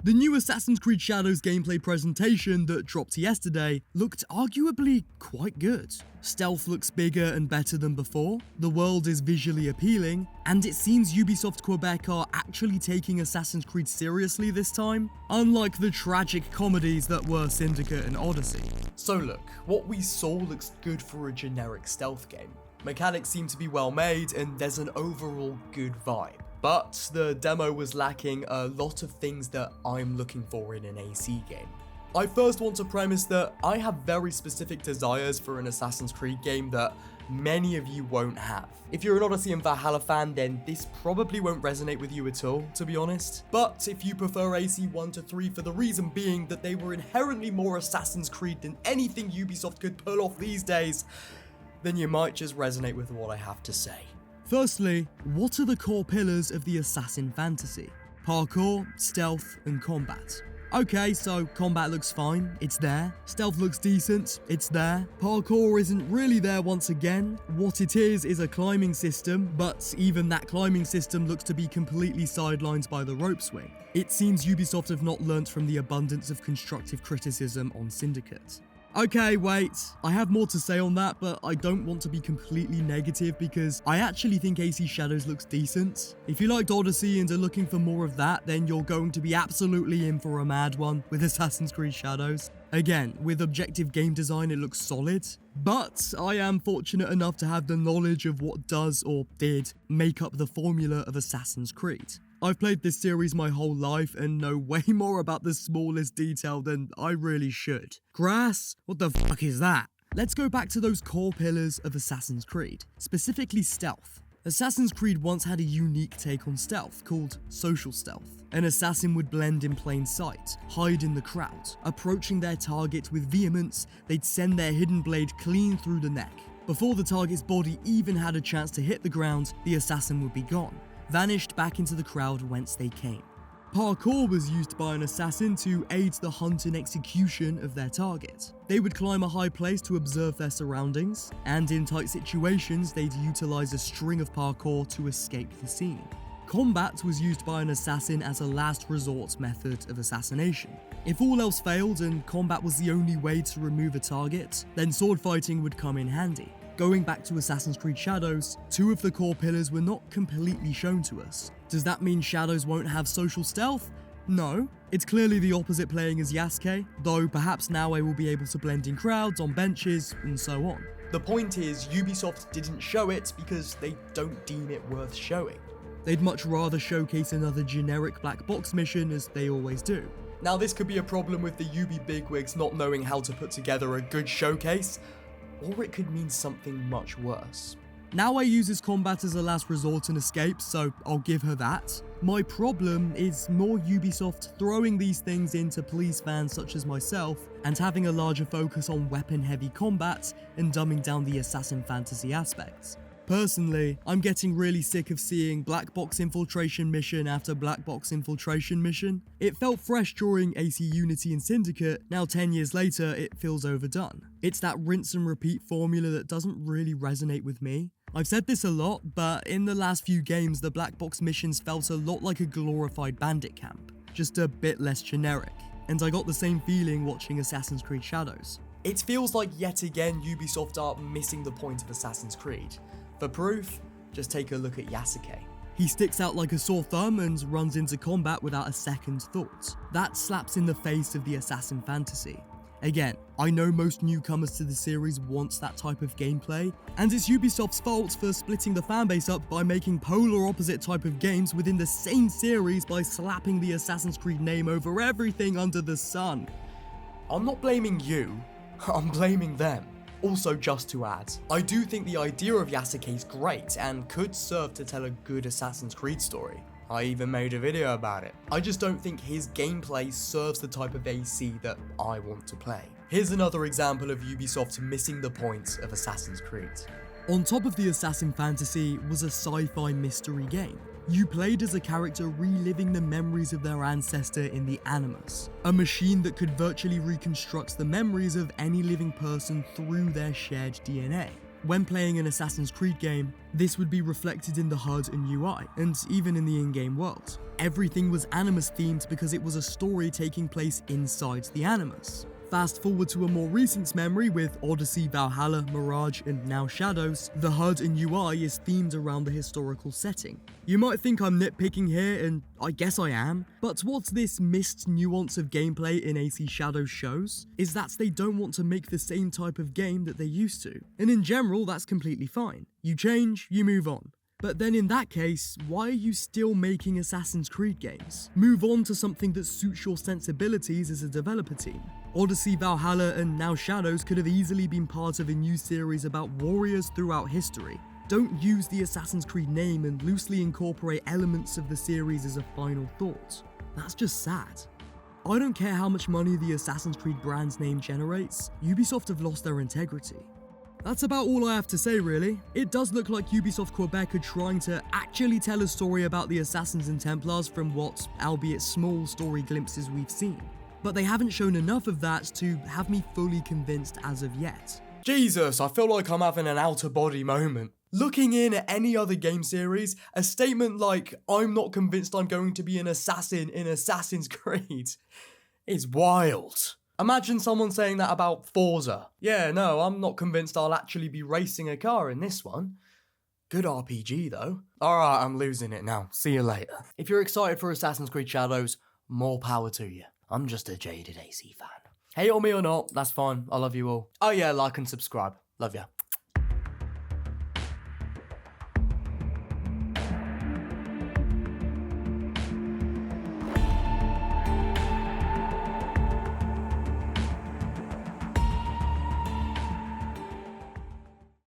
The new Assassin's Creed Shadows gameplay presentation that dropped yesterday looked arguably quite good. Stealth looks bigger and better than before, the world is visually appealing, and it seems Ubisoft Quebec are actually taking Assassin's Creed seriously this time, unlike the tragic comedies that were Syndicate and Odyssey. So look, what we saw looks good for a generic stealth game. Mechanics seem to be well made, and there's an overall good vibe. But the demo was lacking a lot of things that I'm looking for in an AC game. I first want to premise that I have very specific desires for an Assassin's Creed game that many of you won't have. If you're an Odyssey and Valhalla fan, then this probably won't resonate with you at all, to be honest. But if you prefer AC 1 to 3 for the reason being that they were inherently more Assassin's Creed than anything Ubisoft could pull off these days, then you might just resonate with what I have to say. Firstly, what are the core pillars of the Assassin fantasy? Parkour, stealth, and combat. Okay, so combat looks fine, it's there. Stealth looks decent, it's there. Parkour isn't really there once again. What it is a climbing system, but even that climbing system looks to be completely sidelined by the rope swing. It seems Ubisoft have not learnt from the abundance of constructive criticism on Syndicate. Okay, wait, I have more to say on that, but I don't want to be completely negative because I actually think AC Shadows looks decent. If you liked Odyssey and are looking for more of that, then you're going to be absolutely in for a mad one with Assassin's Creed Shadows. Again, with objective game design it looks solid, but I am fortunate enough to have the knowledge of what does or did make up the formula of Assassin's Creed. I've played this series my whole life and know way more about the smallest detail than I really should. Grass? What the fuck is that? Let's go back to those core pillars of Assassin's Creed, specifically stealth. Assassin's Creed once had a unique take on stealth called social stealth. An assassin would blend in plain sight, hide in the crowd. Approaching their target with vehemence, they'd send their hidden blade clean through the neck. Before the target's body even had a chance to hit the ground, the assassin would be gone, vanished back into the crowd whence they came. Parkour was used by an assassin to aid the hunt and execution of their target. They would climb a high place to observe their surroundings, and in tight situations they'd utilize a string of parkour to escape the scene. Combat was used by an assassin as a last resort method of assassination. If all else failed and combat was the only way to remove a target, then sword fighting would come in handy. Going back to Assassin's Creed Shadows, two of the core pillars were not completely shown to us. Does that mean Shadows won't have social stealth? No. It's clearly the opposite playing as Yasuke, though perhaps now I will be able to blend in crowds, on benches, and so on. The point is, Ubisoft didn't show it because they don't deem it worth showing. They'd much rather showcase another generic black box mission as they always do. Now this could be a problem with the Ubi bigwigs not knowing how to put together a good showcase, or it could mean something much worse. Now uses combat as a last resort and escape, so I'll give her that. My problem is more Ubisoft throwing these things in to please fans such as myself, and having a larger focus on weapon-heavy combat and dumbing down the assassin fantasy aspects. Personally, I'm getting really sick of seeing black box infiltration mission after black box infiltration mission. It felt fresh during AC Unity and Syndicate, now 10 years later it feels overdone. It's that rinse and repeat formula that doesn't really resonate with me. I've said this a lot, but in the last few games the black box missions felt a lot like a glorified bandit camp, just a bit less generic, and I got the same feeling watching Assassin's Creed Shadows. It feels like yet again Ubisoft are missing the point of Assassin's Creed. For proof, just take a look at Yasuke. He sticks out like a sore thumb and runs into combat without a second thought. That slaps in the face of the assassin fantasy. Again, I know most newcomers to the series want that type of gameplay, and it's Ubisoft's fault for splitting the fanbase up by making polar opposite type of games within the same series by slapping the Assassin's Creed name over everything under the sun. I'm not blaming you, I'm blaming them. Also, just to add, I do think the idea of Yasuke is great and could serve to tell a good Assassin's Creed story. I even made a video about it. I just don't think his gameplay serves the type of AC that I want to play. Here's another example of Ubisoft missing the point of Assassin's Creed. On top of the assassin fantasy was a sci-fi mystery game. You played as a character reliving the memories of their ancestor in the Animus, a machine that could virtually reconstruct the memories of any living person through their shared DNA. When playing an Assassin's Creed game, this would be reflected in the HUD and UI, and even in the in-game world. Everything was Animus themed because it was a story taking place inside the Animus. Fast forward to a more recent memory with Odyssey, Valhalla, Mirage, and now Shadows, the HUD and UI is themed around the historical setting. You might think I'm nitpicking here, and I guess I am, but what this missed nuance of gameplay in AC Shadows shows is that they don't want to make the same type of game that they used to. And in general, that's completely fine. You change, you move on. But then in that case, why are you still making Assassin's Creed games? Move on to something that suits your sensibilities as a developer team. Odyssey, Valhalla, and now Shadows could have easily been part of a new series about warriors throughout history. Don't use the Assassin's Creed name and loosely incorporate elements of the series as a final thought. That's just sad. I don't care how much money the Assassin's Creed brand's name generates, Ubisoft have lost their integrity. That's about all I have to say really. It does look like Ubisoft Quebec are trying to actually tell a story about the Assassins and Templars from what, albeit small, story glimpses we've seen. But they haven't shown enough of that to have me fully convinced as of yet. Jesus, I feel like I'm having an out-of-body moment. Looking in at any other game series, a statement like, "I'm not convinced I'm going to be an assassin in Assassin's Creed," is wild. Imagine someone saying that about Forza. Yeah, no, I'm not convinced I'll actually be racing a car in this one. Good RPG though. Alright, I'm losing it now. See you later. If you're excited for Assassin's Creed Shadows, more power to you. I'm just a jaded AC fan. Hate on me or not, that's fine. I love you all. Oh yeah, like and subscribe. Love ya.